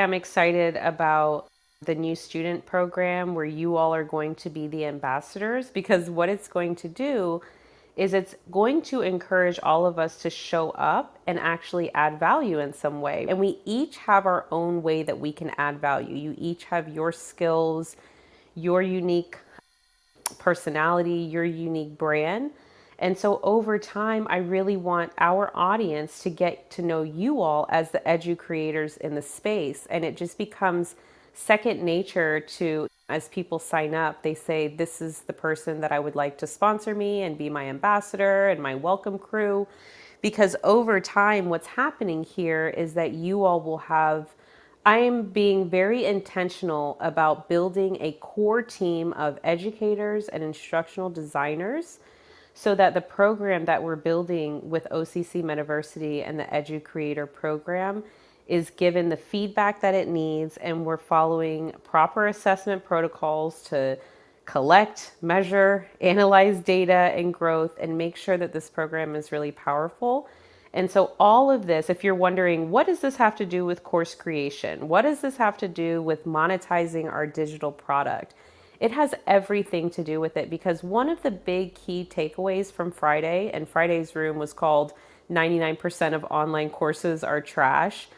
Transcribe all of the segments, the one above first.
I'm excited about the new student program where you all are going to be the ambassadors, because what it's going to do is it's going to encourage all of us to show up and actually add value in some way. And we each have our own way that we can add value. You each have your skills, your unique personality, your unique brand. And so over time, I really want our audience to get to know you all as the edu creators in the space. And it just becomes second nature to, as people sign up, they say, this is the person that I would like to sponsor me and be my ambassador and my welcome crew. Because over time, what's happening here is that you all will have, I am being very intentional about building a core team of educators and instructional designers so that the program that we're building with OCC Metaversity and the Edu Creator program is given the feedback that it needs, and we're following proper assessment protocols to collect, measure, analyze data and growth, and make sure that this program is really powerful. And so all of this, if you're wondering, what does this have to do with course creation? What does this have to do with monetizing our digital product? It has everything to do with it, because one of the big key takeaways from Friday, and Friday's room was called 99% of online courses are trash.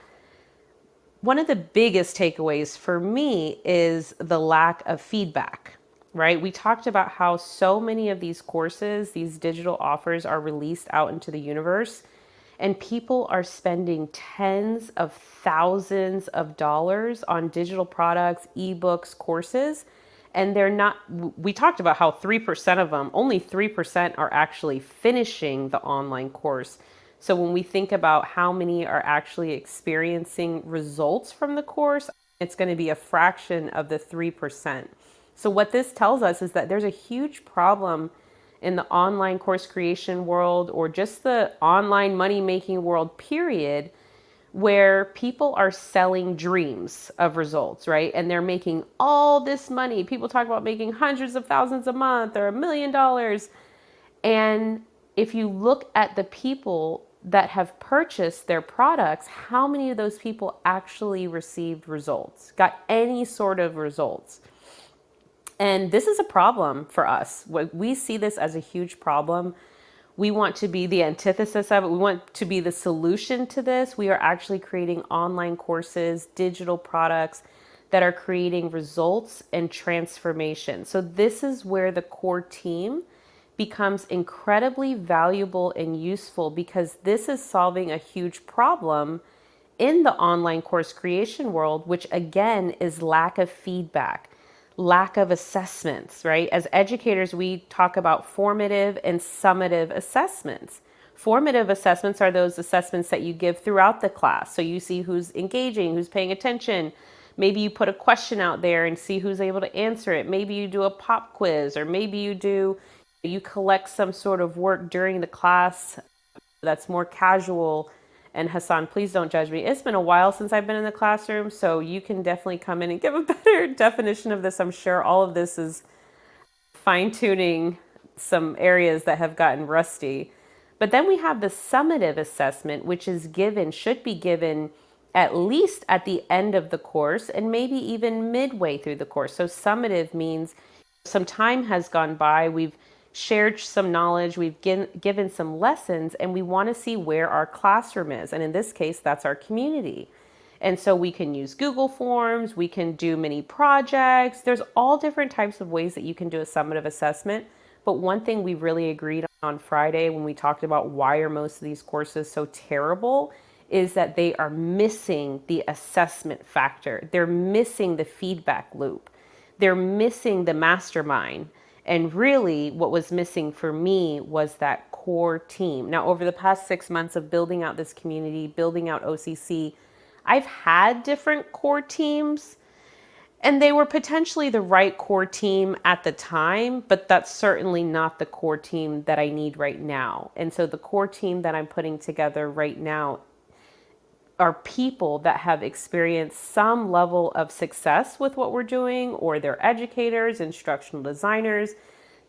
One of the biggest takeaways for me is the lack of feedback, right? We talked about how so many of these courses, these digital offers, are released out into the universe, and people are spending tens of thousands of dollars on digital products, ebooks, courses, and they're not, we talked about how 3% of them, only 3% are actually finishing the online course. So when we think about how many are actually experiencing results from the course, it's going to be a fraction of the 3%. So what this tells us is that there's a huge problem in the online course creation world, or just the online money making world, period, where people are selling dreams of results, right? And they're making all this money. People talk about making hundreds of thousands a month or $1 million. And if you look at the people that have purchased their products, how many of those people actually received results, got any sort of results? And this is a problem for us. We see this as a huge problem. We want to be the antithesis of it. We want to be the solution to this. We are actually creating online courses, digital products that are creating results and transformation. So this is where the core team becomes incredibly valuable and useful, because this is solving a huge problem in the online course creation world, which again is lack of feedback, lack of assessments, right? As educators, we talk about formative and summative assessments. Formative assessments are those assessments that you give throughout the class. So you see who's engaging, who's paying attention. Maybe you put a question out there and see who's able to answer it. Maybe you do a pop quiz, or maybe you collect some sort of work during the class that's more casual. And Hassan, please don't judge me. It's been a while since I've been in the classroom, so you can definitely come in and give a better definition of this. I'm sure all of this is fine tuning some areas that have gotten rusty. But then we have the summative assessment, which is given, should be given at least at the end of the course, and maybe even midway through the course. So summative means some time has gone by, we've shared some knowledge, we've given some lessons, and we want to see where our classroom is. And in this case, that's our community. And so we can use Google Forms, we can do mini projects. There's all different types of ways that you can do a summative assessment. But one thing we really agreed on Friday when we talked about why are most of these courses so terrible is that they are missing the assessment factor. They're missing the feedback loop. They're missing the mastermind. And really, what was missing for me was that core team. Now, over the past 6 months of building out this community, building out OCC, I've had different core teams, and they were potentially the right core team at the time, but that's certainly not the core team that I need right now. And so the core team that I'm putting together right now are people that have experienced some level of success with what we're doing, or they're educators, instructional designers.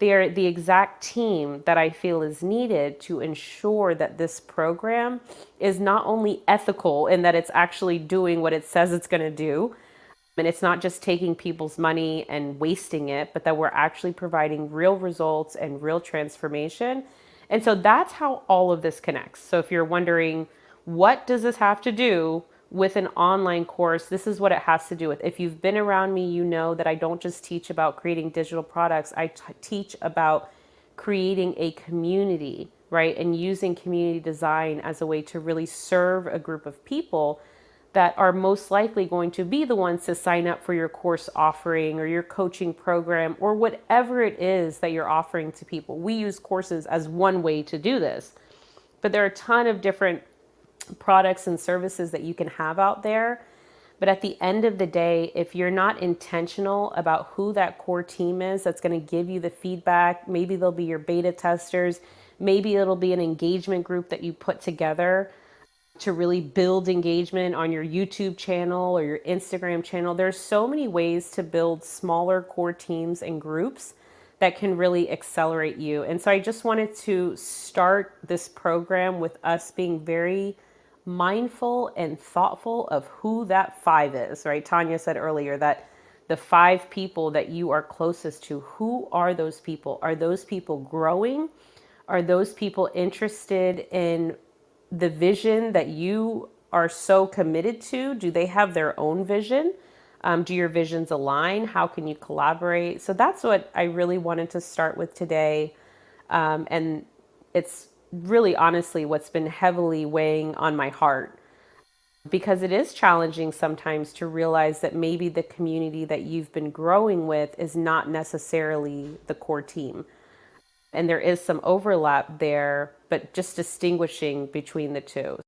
they're the exact team that I feel is needed to ensure that this program is not only ethical in that it's actually doing what it says it's going to do, and it's not just taking people's money and wasting it, but that we're actually providing real results and real transformation. And so that's how all of this connects. So if you're wondering, what does this have to do with an online course? This is what it has to do with. If you've been around me, you know that I don't just teach about creating digital products, I teach about creating a community, right? And using community design as a way to really serve a group of people that are most likely going to be the ones to sign up for your course offering or your coaching program or whatever it is that you're offering to people. We use courses as one way to do this, but there are a ton of different products and services that you can have out there. But at the end of the day, if you're not intentional about who that core team is that's going to give you the feedback, maybe they'll be your beta testers, maybe it'll be an engagement group that you put together to really build engagement on your YouTube channel or your Instagram channel. There's so many ways to build smaller core teams and groups that can really accelerate you. And so I just wanted to start this program with us being very mindful and thoughtful of who that five is, right? Tanya said earlier that the five people that you are closest to, who are those people? Are those people growing? Are those people interested in the vision that you are so committed to? Do they have their own vision? Do your visions align? How can you collaborate? So that's what I really wanted to start with today. And it's really honestly what's been heavily weighing on my heart, because it is challenging sometimes to realize that maybe the community that you've been growing with is not necessarily the core team. And there is some overlap there, but just distinguishing between the two.